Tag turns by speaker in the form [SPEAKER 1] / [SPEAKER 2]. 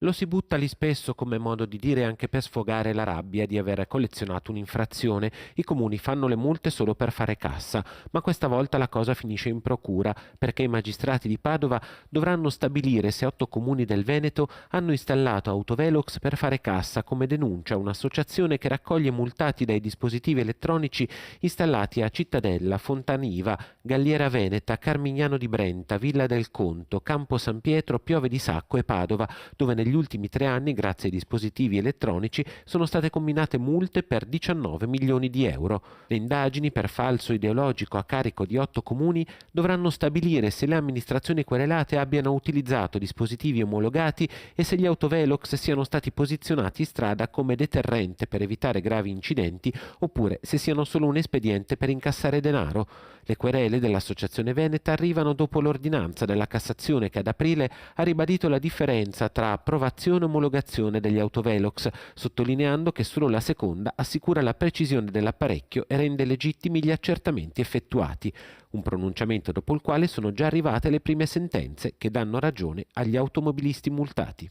[SPEAKER 1] Lo si butta lì spesso come modo di dire anche per sfogare la rabbia di aver collezionato un'infrazione. I comuni fanno le multe solo per fare cassa, ma questa volta la cosa finisce in procura perché i magistrati di Padova dovranno stabilire se 8 comuni del Veneto hanno installato autovelox per fare cassa, come denuncia un'associazione che raccoglie multati dai dispositivi elettronici installati a Cittadella, Fontaniva, Galliera Veneta, Carmignano di Brenta, Villa del Conto, Campo San Pietro, Piove di Sacco e Padova, dove negli ultimi 3 anni, grazie ai dispositivi elettronici, sono state combinate multe per 19 milioni di euro. Le indagini per falso ideologico a carico di 8 comuni dovranno stabilire se le amministrazioni querelate abbiano utilizzato dispositivi omologati e se gli autovelox siano stati posizionati in strada come deterrente per evitare gravi incidenti oppure se siano solo un espediente per incassare denaro. Le querele dell'Associazione Veneta arrivano dopo l'ordinanza della Cassazione che ad aprile ha ribadito la differenza tra approvazione e omologazione degli autovelox, sottolineando che solo la seconda assicura la precisione dell'apparecchio e rende legittimi gli accertamenti effettuati. Un pronunciamento dopo il quale sono già arrivate le prime sentenze che danno ragione agli automobilisti multati.